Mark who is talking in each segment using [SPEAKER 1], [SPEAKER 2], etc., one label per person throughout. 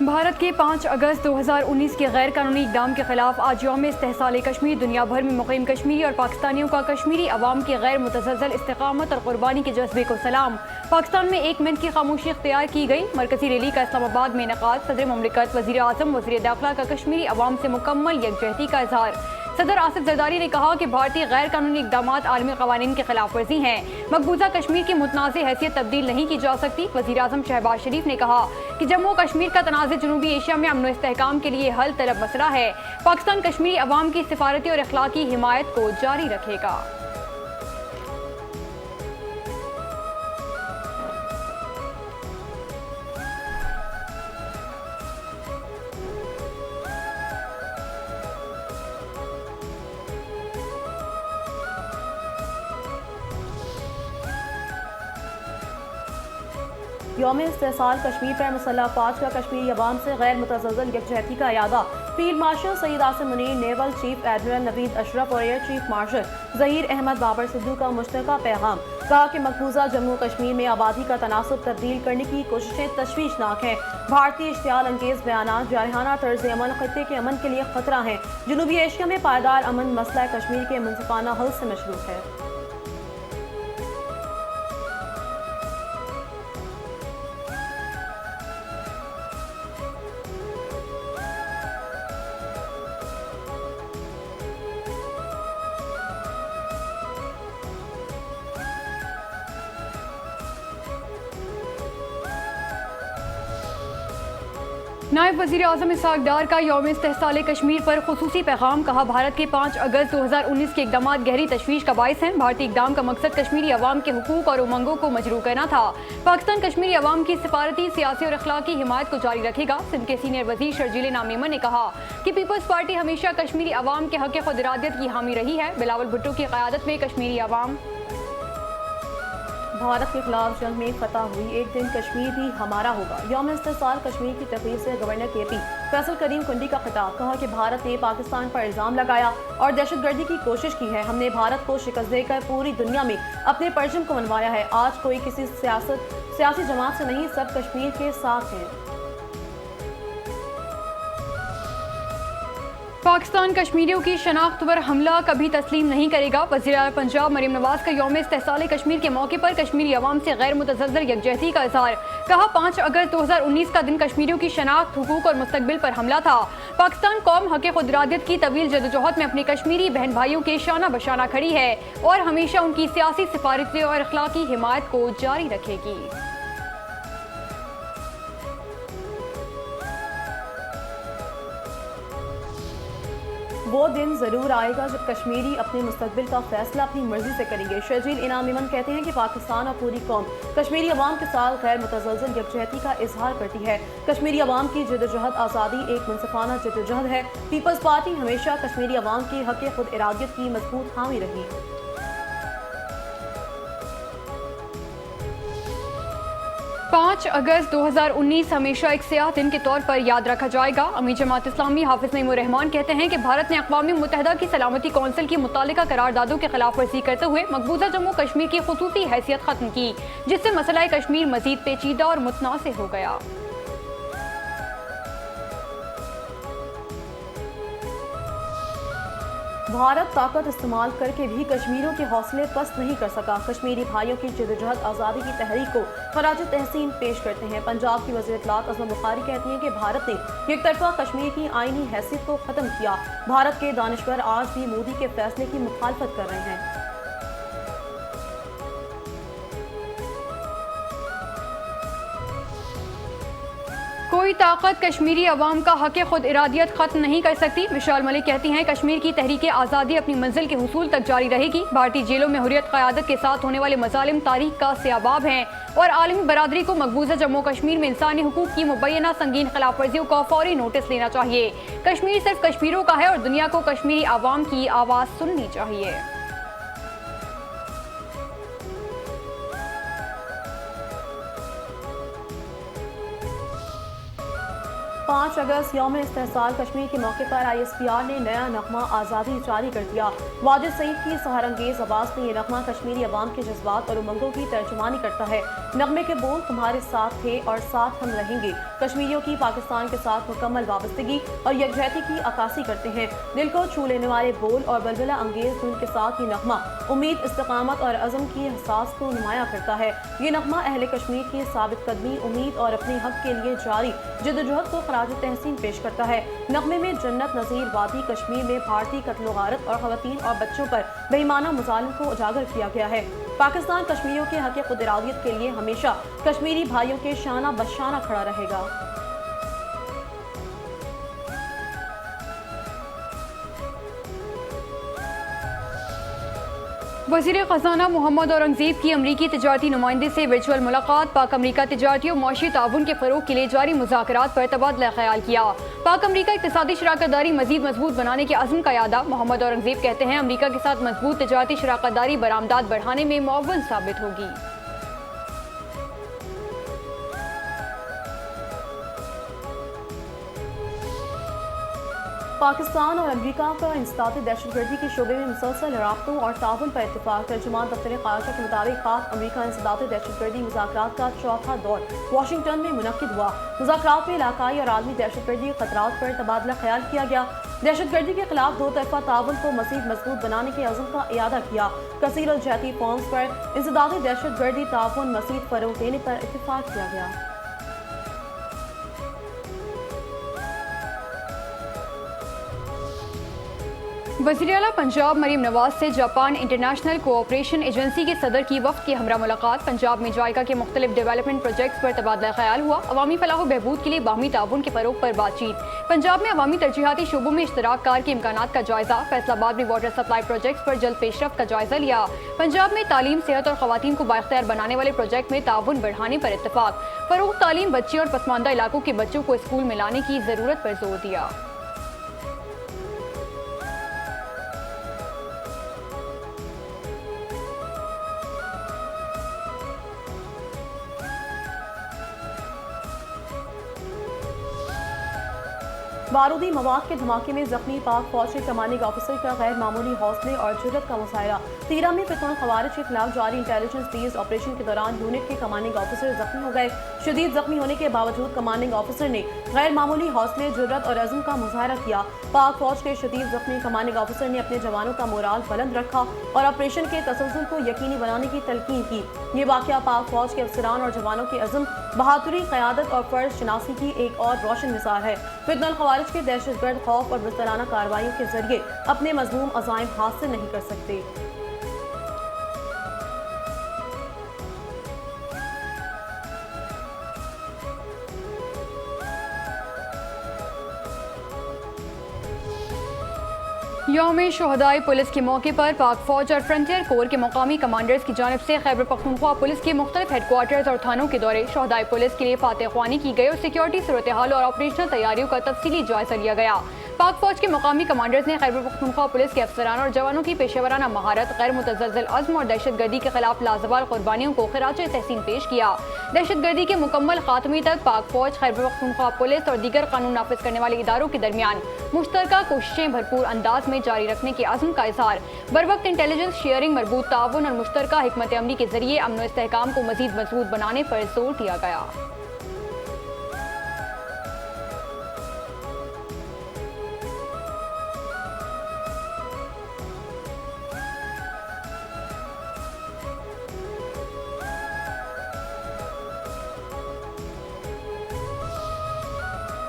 [SPEAKER 1] भारत के 5 अगस्त 2019 के गैर कानूनी इक़दाम के खिलाफ आज यौम इस्तेहसाल कश्मीर दुनिया भर में मुक़ीम कश्मीरी और पाकिस्तानियों का कश्मीरी अवाम की गैर मुतज़लज़ल इस्तिक़ामत और क़ुरबानी के जज्बे को सलाम। पाकिस्तान में 1 मिनट की खामोशी इख्तियार की गई। मरकज़ी रैली का इस्लामाबाद में इनेकाद। सदर मुमलिकत, वज़ीर आज़म, वज़ीर दाखिला का कश्मीरी अवाम से मुकम्मल यकजहती का इज़हार। सदर आसिफ जरदारी ने कहा कि भारतीय गैर कानूनी इक़दामात आलमी क़वानीन के खिलाफ वर्जी हैं। मकबूजा कश्मीर की मुतनाज़ हैसियत तब्दील नहीं की जा सकती। वज़ीर आज़म शहबाज शरीफ ने कहा कि जम्मू कश्मीर का तनाज़ जनूबी एशिया में अमन व इस्तेहकाम के लिए हल तलब मसला है। पाकिस्तान कश्मीरी अवाम की सिफारती और अखलाकी हिमायत को जारी रखेगा।
[SPEAKER 2] यौम इस्तेहसाल कश्मीर पर मुसल्लह अफवाज का कश्मीरी अवाम से गैर मुतज़लज़ल यकजहती का यादा। Field marshal Syed Asim Munir, naval chief admiral Naveed Ashraf और air chief marshal Zaheer Ahmed Babar Sidhu का मुश्तरका पैगाम। कहा कि मकबूजा जम्मू कश्मीर में आबादी का तनासब तब्दील करने की कोशिशें तशवीशनाक हैं। भारतीय इश्तियाल अंगेज बयानात जारहाना तर्ज अमल खत्ते के अमन के लिए खतरा है। जनूबी एशिया में पायदार अमन मसला कश्मीर के मुनसिफाना हल से मशरूफ है।
[SPEAKER 1] नायब वज़ीर आज़म इसहाक़ डार का यौम इस्तेहसाल कश्मीर पर खुसूसी पैगाम। कहा, भारत के 5 अगस्त 2019 के इक़दामात गहरी तशवीश का बाइस हैं। भारतीय इक़दाम का मकसद कश्मीरी अवाम के हुकूक और उमंगों को मजरू करना था। पाकिस्तान कश्मीरी अवाम की सिफारती, सियासी और अखलाकी हिमायत को जारी रखेगा। सिंध के सीनियर वज़ीर शर्जील नामीमन ने कहा कि पीपल्स पार्टी हमेशा कश्मीरी अवाम के हक़ खुद इरादियत की हामी रही है। बिलावल भुट्टो की क़यादत में कश्मीरी अवाम
[SPEAKER 2] भारत के खिलाफ जंग में फतह हुई, एक दिन कश्मीर भी हमारा होगा। यौम इस्तेहसाल कश्मीर की तकरीर से गवर्नर KP फैसल करीम कुंडी का खिताब। कहा कि भारत ने पाकिस्तान पर इल्ज़ाम लगाया और दहशतगर्दी की कोशिश की है। हमने भारत को शिकस्त देकर पूरी दुनिया में अपने परचम को मनवाया है। आज कोई किसी सियासी जमात से नहीं, सब कश्मीर के साथ हैं।
[SPEAKER 1] पाकिस्तान कश्मीरियों की शनाख्त पर हमला कभी तस्लीम नहीं करेगा। वज़ीर आला पंजाब मरीम नवाज का यौम इस्तेहसाल कश्मीर के मौके पर कश्मीरी अवाम से गैर मुतज़लज़ल यकजहती का इज़हार। कहा, 5 अगस्त 2019 का दिन कश्मीरियों की शनाख्त, हुकूक और मुस्तकबिल पर हमला था। पाकिस्तान कौम हक़ खुद इरादियत की तवील जदोजहद में अपने कश्मीरी बहन भाइयों के शाना बशाना खड़ी है और हमेशा उनकी सियासी, सिफारती और अखलाकी हिमायत को जारी रखेगी।
[SPEAKER 2] वो दिन जरूर आएगा जब कश्मीरी अपने मुस्तकबिल का फैसला अपनी मर्जी से करेंगे। शर्जील इनाम इमन कहते हैं कि पाकिस्तान और पूरी कौम कश्मीरी अवाम के साथ गैर मुतज़लज़ल यकजहती का इजहार करती है। कश्मीरी अवाम की जदोजहद आज़ादी एक मुनसिफाना जदोजहद है। पीपल्स पार्टी हमेशा कश्मीरी अवाम के हक़ खुद इरादियत की मजबूत हामी रही।
[SPEAKER 1] 5 अगस्त 2019 हमेशा एक स्याह दिन के तौर पर याद रखा जाएगा। अमीर जमात इस्लामी हाफिज नईमुर रहमान कहते हैं कि भारत ने अक़वाम मुत्तहिदा की सलामती कौंसिल की मुतालिका करारदादों के खिलाफ वर्जी करते हुए मकबूजा जम्मू कश्मीर की खुसूसी हैसियत खत्म की, जिससे मसला कश्मीर मजीद पेचीदा और मुतनाज़ हो गया।
[SPEAKER 2] भारत ताकत इस्तेमाल करके भी कश्मीरियों के हौसले पस्त नहीं कर सका। कश्मीरी भाइयों की जदोजहद आज़ादी की तहरीक को खराज तहसीन पेश करते हैं। पंजाब की वज़ीर इत्तलात अज़मा बुखारी कहती हैं कि भारत ने एक तरफा कश्मीर की आईनी हैसियत को ख़त्म किया। भारत के दानिशवर आज भी मोदी के फैसले की मुखालफत कर रहे हैं।
[SPEAKER 1] कोई ताकत कश्मीरी अवाम का हक़ खुद इरादियत ख़त्म नहीं कर सकती। विशाल मलिक कहती हैं, कश्मीर की तहरीक आज़ादी अपनी मंजिल के हुसूल तक जारी रहेगी। भारतीय जेलों में हुर्रियत क़यादत के साथ होने वाले मज़ालिम तारीख का सियाबाब हैं और आलमी बरादरी को मकबूजा जम्मू कश्मीर में इंसानी हुकूक की मुबैना संगीन खिलाफ वर्जियों का फौरी नोटिस लेना चाहिए। कश्मीर सिर्फ कश्मीरियों का है और दुनिया को कश्मीरी अवाम की आवाज़ सुननी चाहिए।
[SPEAKER 2] 5 अगस्त यौम इस्तेहसाल कश्मीर के मौके पर ISPR ने नया नगमा आज़ादी जारी कर दिया। वाजिद सईद की सहारंगेज आवाज़ में ये नगमा कश्मीरी अवाम के जज्बात और उमंगों की तर्जुमानी करता है। नगमे के बोल तुम्हारे साथ थे और साथ हम रहेंगे कश्मीरियों की पाकिस्तान के साथ मुकम्मल वाबस्तगी और यकजहती की अक्कासी करते हैं। दिल को छू लेने वाले बोल और बलबला अंगेज धुन के साथ ये नगमा उम्मीद, इस्तिकामत और अज़म की एहसास को नुमाया करता है। ये नगमा अहले कश्मीर की साबित कदमी, उम्मीद और अपने हक के लिए जारी जद्दोजहद को खराज तहसीन पेश करता है। नगमे में जन्नत नज़ीर वादी कश्मीर में भारतीय कत्ल गारत और खवातीन और बच्चों पर बेईमाना मुजालिम को उजागर किया गया है। पाकिस्तान कश्मीरियों के हक खुद इरादियत के लिए हमेशा कश्मीरी भाइयों के शाना बशाना खड़ा रहेगा।
[SPEAKER 1] वज़ीर ख़ज़ाना मोहम्मद औरंगज़ेब की अमरीकी तिजारती नुमाइंदे से वर्चुअल मुलाकात। पाक अमरीका तिजारती और मुआशी ताउन के फ़रोग़ के लिए जारी मुज़ाकरात पर तबादला ख्याल किया। पाक अमरीका इक़्तिसादी शराकतदारी मज़ीद मजबूत बनाने के अज़्म का यादा। मोहम्मद औरंगज़ेब कहते हैं अमरीका के साथ मजबूत तिजारती शराकतदारी बरामदात बढ़ाने में मुअव्वन साबित होगी।
[SPEAKER 2] पाकिस्तान और अमरीका का इंसदाद दहशतगर्दी के शोबे में मुसलसल राब्तों और ताउन पर इत्तेफाक। तर्जुमान दफ्तर ख़ारिजा के मुताबिक पाक अमरीका इंसदाद दहशतगर्दी मुज़ाकरात का चौथा दौर वाशिंगटन में मुनक्किद हुआ। मुज़ाकरात में इलाकाई और आलमी दहशतगर्दी खतरात पर तबादला ख्याल किया गया। दहशतगर्दी के खिलाफ दो तरफा ताउन को मज़ीद मजबूत बनाने के अज़्म का इयादा किया। कसीर और जहती फॉर्म्स पर इंसदाद दहशतगर्दी ताउन मज़ीद फ़रोग़ देने पर इत्तेफाक किया गया।
[SPEAKER 1] वज़ीर आला पंजाब मरीम नवाज से जापान इंटरनेशनल कोऑपरेशन एजेंसी के सदर की वफ़द की हमरा मुलाकात। पंजाब में जायका के मुख्तलिफ डेवलपमेंट प्रोजेक्ट्स पर तबादला ख्याल हुआ। अवामी फलाह व बहबूद के लिए बाहमी ताउन के फ़रोग़ पर बातचीत। पंजाब में अवामी तरजीहाती शोबों में इश्तराक कार के इम्कानात का जायजा। फैसलाबाद में वाटर सप्लाई प्रोजेक्ट्स पर जल्द पेशरफ्त का जायजा लिया। पंजाब में तालीम, सेहत और ख़वातीन को बाइख्तियार बनाने वाले प्रोजेक्ट में ताउन बढ़ाने पर इत्तफाक। फ़रोग़ तालीम, बच्चे और पसमानदा इलाकों के बच्चों को स्कूल में लाने की ज़रूरत पर जोर दिया।
[SPEAKER 2] बारूदी मवाद के धमाके में जख्मी पाक फौज के कमांडिंग ऑफिसर का गैर मामूली हौसले और जुर्रत का मुजाहिरा। तीरा में फितून खवारिज के खिलाफ जारी इंटेलिजेंस बेस्ड ऑपरेशन के दौरान यूनिट के कमांडिंग ऑफिसर जख्मी हो गए। शदीद जख्मी होने के बावजूद कमांडिंग ऑफिसर ने गैर मामूली हौसले, जुर्रत और अज़्म का मुजाहिरा किया। पाक फौज के शदीद जख्मी कमांडिंग ऑफिसर ने अपने जवानों का मोराल बुलंद रखा और ऑपरेशन के तसलसल को यकीनी बनाने की तलकीन की। ये वाक़या पाक फौज के अफसरान और जवानों के अज़्म, बहादुरी, क़यादत और फ़र्ज शनासी की एक और रोशन मिसाल है। फितून खवारिज के दहशतगर्द खौफ और बुज़दिलाना कार्रवाइयों के जरिए अपने मज़मूम अज़ाइम हासिल नहीं कर सकते।
[SPEAKER 1] यौम शोहदाए पुलिस के मौके पर पाक फौज और फ्रंटियर कोर के मुकामी कमांडर्स की जानिब से खैबर पख्तूनख्वा पुलिस के मुख्तलिफ हेडक्वार्टर्स और थानों के दौरे शोहदाए पुलिस के लिए फातह ख्वानी की गई और सिक्योरिटी सूरत हाल और ऑपरेशनल तैयारियों का तफसीली जायजा लिया गया। पाक फौज के मुकामी कमांडर्स ने खैबर पख्तूनख्वा पुलिस के अफसरान और जवानों की पेशेवराना महारत, गैर मुतज़्ज़ल अज़्म और दहशतगर्दी के खिलाफ लाजवाल कुर्बानियों को खिराज तहसीन पेश किया। दहशतगर्दी के मुकम्मल खात्मे तक पाक फौज, खैबर पख्तूनख्वा पुलिस और दीगर कानून नाफिज करने वाले इदारों के दरमियान मुश्तरका कोशिशें भरपूर अंदाज में जारी रखने के अज़्म का इज़हार। बर वक्त इंटेलिजेंस शेयरिंग, मरबूत ताउन और मुश्तरका हिकमत अमली के जरिए अमन व इस्तेहकाम को मज़ीद मजबूत बनाने पर जोर दिया गया।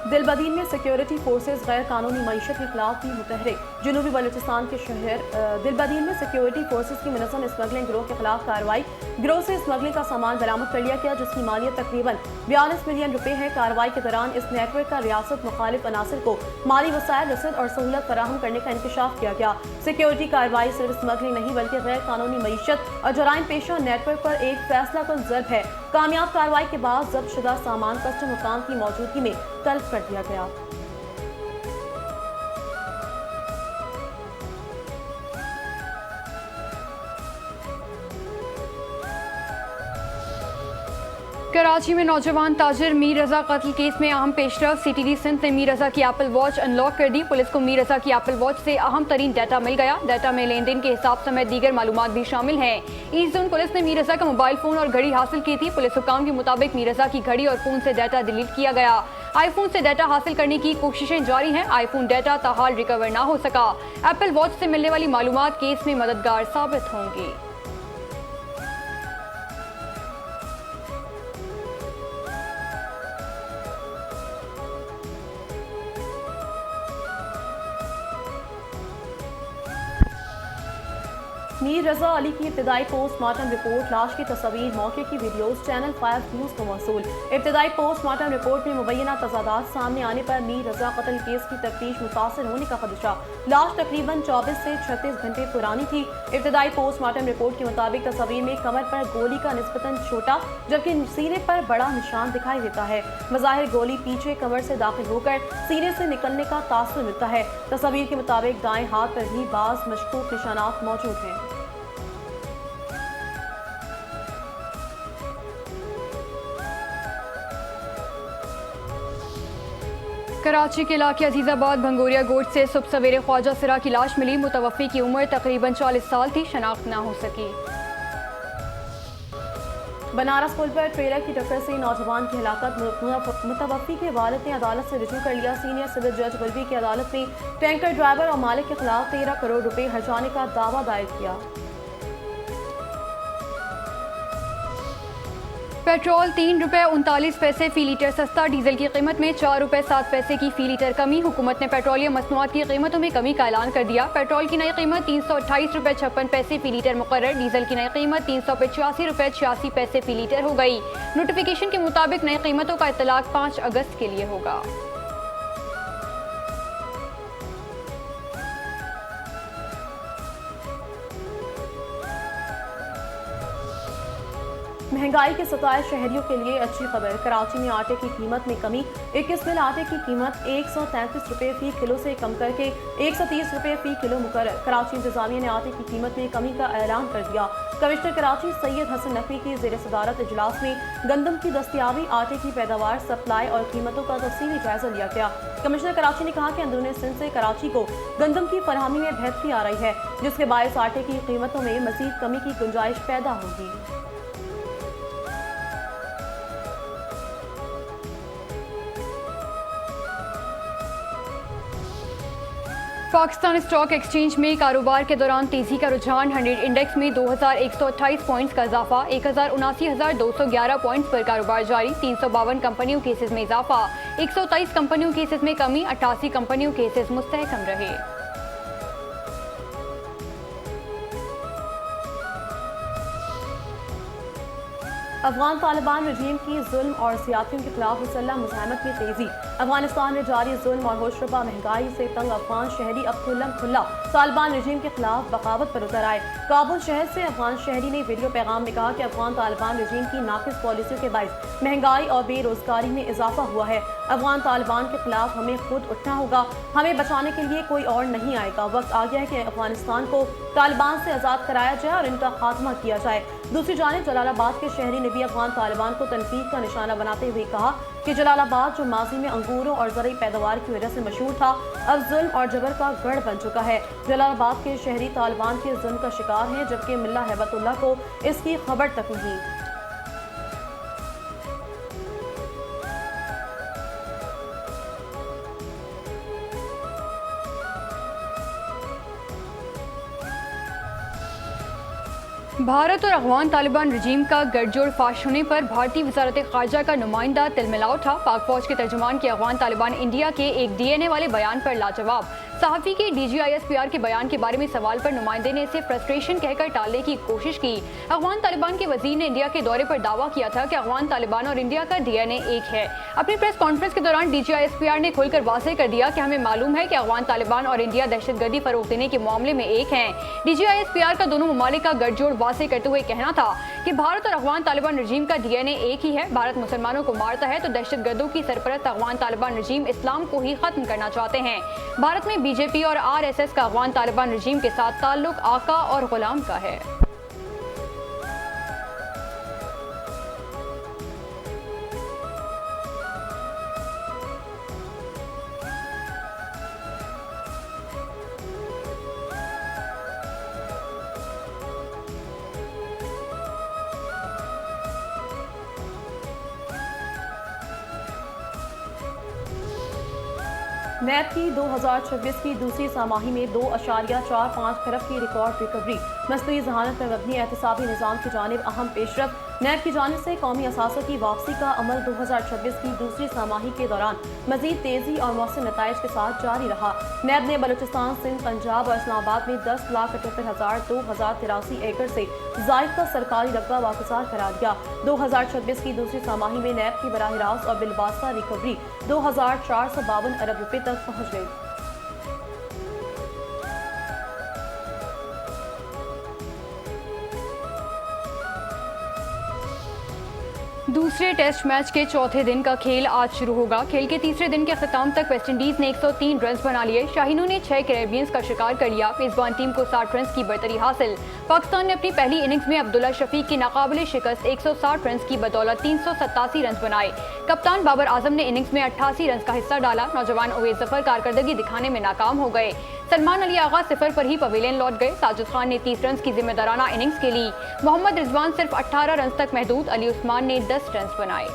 [SPEAKER 2] दिलबदीन में सिक्योरिटी फोर्सेज गैर कानूनी मईशत के खिलाफ भी मुतहरिक। जनूबी बलूचिस्तान के शहर दिलबदीन में सिक्योरिटी फोर्सेज की मुनज़्ज़म स्मगलिंग गिरोह के खिलाफ कार्रवाई। गिरोह से स्मगलिंग का सामान बरामद कर लिया गया जिसकी मालियत तकरीबन 42 मिलियन रुपए है। कार्रवाई के दौरान इस नेटवर्क का रियासत मुखालिफ अनासर को माली वसाइल, रसद और सहूलत फराहम करने का इंकशाफ किया गया। सिक्योरिटी कार्रवाई सिर्फ स्मगलिंग नहीं बल्कि गैर कानूनी मईशत और जराइम पेशा नेटवर्क पर एक फैसला कुन ज़र्ब है। कामयाब कार्रवाई के बाद जब्त शुदा सामान कस्टम हुकाम की मौजूदगी में तलब कर दिया गया।
[SPEAKER 1] कराची में नौजवान ताजिर मीर रजा कत्ल केस में अहम पेशरफ। CTD सिंध ने मीर रजा की एप्पल वॉच अनलॉक कर दी। पुलिस को मीर रजा की एप्पल वॉच से अहम तरीन डाटा मिल गया। डाटा में लेन देन के हिसाब समेत दीगर मालूमात भी शामिल हैं। ईस्ट जोन पुलिस ने मीर रजा का मोबाइल फोन और घड़ी हासिल की थी। पुलिस हुकाम के मुताबिक मीर रजा की घड़ी और फोन से डाटा डिलीट किया गया। आईफोन से डाटा हासिल करने की कोशिशें जारी हैं। आईफोन डाटा ताहाल रिकवर ना हो सका। एप्पल वॉच से मिलने वाली मालूमात केस में मददगार साबित होंगी।
[SPEAKER 2] मीर रजा अली की इब्तदाई पोस्टमार्टम रिपोर्ट, लाश की तस्वीर, मौके की वीडियोस चैनल 5 न्यूज़ को मौसूल। इब्तदाई पोस्टमार्टम रिपोर्ट में मुबैना तजादात सामने आने पर मीर रजा कत्ल केस की तफ्तीश मुतासर होने का खदशा। लाश तकरीबन 24 से 36 घंटे पुरानी थी। इब्तदाई पोस्टमार्टम रिपोर्ट के मुताबिक तस्वीर में कमर पर गोली का निस्बतन छोटा जबकि सीने पर बड़ा निशान दिखाई देता है। मज़ाहिर गोली पीछे कमर से दाखिल होकर सीने से निकलने का तासुर मिलता है। तस्वीर के मुताबिक दाएं हाथ पर भी बाज़ मशकूक निशानात मौजूद हैं।
[SPEAKER 1] कराची के इलाके अजीजाबाद भंगोरिया गोट से सुबह सवेरे ख्वाजा सिरा की लाश मिली। मुतवफ़ी की उम्र तकरीबन 40 साल थी, शनाख्त न हो सकी।
[SPEAKER 2] बनारस पुल पर ट्रेलर की टक्कर से नौजवान की हलाकत। मुतवफ़ी के वालिद ने अदालत से रुजू कर लिया। सीनियर सिविल जज गुलबी की अदालत में टैंकर ड्राइवर और मालिक के खिलाफ 13 करोड़ रुपए हर्जाने का दावा दायर किया।
[SPEAKER 1] पेट्रोल 3 रुपये 39 पैसे फी लीटर सस्ता। डीजल की कीमत में 4 रुपये 7 पैसे की फी लीटर कमी। हुकूमत ने पेट्रोलियम मसनूआत की कीमतों में कमी का ऐलान कर दिया। पेट्रोल की नई कीमत 328 रुपये 56 पैसे फी लीटर मुकर्रर। डीजल की नई कीमत 385 रुपये 86 पैसे फी लीटर हो गई। नोटिफिकेशन के मुताबिक नई कीमतों का इतलाक 5 अगस्त के लिए होगा।
[SPEAKER 2] महंगाई के सताए शहरियों के लिए अच्छी खबर। कराची में आटे की कीमत में कमी। 21 मिल आटे की कीमत 133 रुपये फी किलो से कम करके 130 रुपये फी किलो मुकर्रर। कराची इंतजामिया ने आटे की कीमत में कमी का ऐलान कर दिया। कमिश्नर कराची सैयद हसन नकवी की ज़ेर सदारत इजलास में गंदम की दस्तियाबी, आटे की पैदावार, सप्लाई और कीमतों का तफसीली जायजा लिया गया। कमिश्नर कराची ने कहा कि अंदरूनी सिंध से कराची को गंदम की फरहमी में बेहतरी आ रही है, जिसके बायस आटे की कीमतों में मजीद कमी की गुंजाइश पैदा होगी।
[SPEAKER 1] पाकिस्तान स्टॉक एक्सचेंज में कारोबार के दौरान तेजी का रुझान। 100 इंडेक्स में 2128 पॉइंट्स का इजाफा। 1,79,211 पॉइंट्स पर कारोबार जारी। 352 कंपनियों केसेस में इजाफा। 123 कंपनियों केसेस में कमी। 88 कंपनियों केसेस मुस्तहकम रहे।
[SPEAKER 2] अफगान तालिबान रजीम की जुल्म और सियासियों के खिलाफ मुसल्लह मुजाहमत में तेजी। अफगानिस्तान में जारी जुल्म और होशरुबा महंगाई से तंग अफगान शहरी अब खुल्लम खुल्ला तालिबान रजीम के खिलाफ बगावत पर उतर आए। काबुल शहर से अफगान शहरी ने वीडियो पैगाम में कहा कि अफगान तालिबान रजीम की नाकिस पॉलिसियों के बायस महंगाई और बेरोजगारी में इजाफा हुआ है। अफगान तालिबान के खिलाफ हमें खुद उठना होगा। हमें बचाने के लिए कोई और नहीं आएगा। वक्त आ गया है कि अफगानिस्तान को तालिबान से आज़ाद कराया जाए और इनका खात्मा किया जाए। दूसरी जानिब जलालाबाद के शहरी ने भी अफगान तालिबान को तनकीद का निशाना बनाते हुए कहा कि जलालाबाद जो माजी में अंगूरों और ज़रूरी पैदावार की वजह से मशहूर था, अब जुल्म और जबर का गढ़ बन चुका है। जलालाबाद के शहरी तालिबान के जुल्म का शिकार हैं, जबकि मुल्ला हैबतुल्लाह को इसकी खबर तक नहीं।
[SPEAKER 1] भारत और अफगान तालिबान रजीम का गठजोड़ फाश होने पर भारतीय वजारत खारजा का नुमाइंदा तिलमिला उठा। पाक फौज के तर्जुमान के अफगान तालिबान इंडिया के एक DNA वाले बयान पर लाजवाब। सहाफ़ी के DGISPR के बयान के बारे में सवाल पर नुमाइंदे ने इसे फ्रस्ट्रेशन कहकर टालने की कोशिश की। अफगान तालिबान के वजीर ने इंडिया के दौरे पर दावा किया था कि अफगान तालिबान और इंडिया का DNA एक है। अपनी प्रेस कॉन्फ्रेंस के दौरान DGISPR ने खुलकर वाज़ेह कर दिया कि हमें मालूम है कि अफगान तालिबान और इंडिया दहशतगर्दी फरोग देने के मामले में एक हैं। DGISPR का दोनों ममालिक का गठजोड़ वाज़ेह करते हुए कहना था कि भारत और अफगान तालिबान रजीम का DNA एक ही है। भारत मुसलमानों को मारता है तो दहशतगर्दों की सरपरस्त अफगान तालिबान रजीम इस्लाम को ही खत्म करना चाहते हैं। भारत में BJP और RSS का अफगान तालिबान रजीम के साथ ताल्लुक आका और गुलाम का है।
[SPEAKER 2] नैब की 2026 की दूसरी छमाही में 2.45 खरब की रिकॉर्ड रिकवरी। मसनूई जहानत में मबनी एहतसाबी निज़ाम की जानिब अहम पेशरफ। नैब की जानिब से कौमी असासों की वापसी का अमल 2026 की दूसरी छमाही के दौरान मजीद तेजी और मौसम नताइज के साथ जारी रहा। नैब ने बलूचिस्तान, सिंध, पंजाब और इस्लामाबाद में 10,78,283 एकड़ से जायद का सरकारी रकबा वागुजार करा दिया। 2026 की दूसरी छमाही में नैब की बराह रास्त और बिलवास्ता रिकवरी 2,452 अरब रुपए तक पहुंच गई।
[SPEAKER 1] दूसरे टेस्ट मैच के चौथे दिन का खेल आज शुरू होगा। खेल के तीसरे दिन के अख्ताम तक वेस्टइंडीज ने 103 रन बना लिए। शाहीनों ने 6 कैरेबियंस का शिकार कर लिया। मेजबान टीम को 60 रन की बरतरी हासिल। पाकिस्तान ने अपनी पहली इनिंग्स में अब्दुल्ला शफीक की नाकाबिले शिकस्त 160 रन की बदौलत 387 रन बनाए। कप्तान बाबर आजम ने इनिंग्स में 88 रन का हिस्सा डाला। नौजवान उवैस जफर कारकर्दगी दिखाने में नाकाम हो गए। सलमान अली आगा 0 पर ही पवेलियन लौट गए। साजिद खान ने 30 रन की जिम्मेदाराना इनिंग्स खेली। मोहम्मद रिजवान सिर्फ 18 रन तक महदूद। अली उस्मान ने 10 रन बनाए।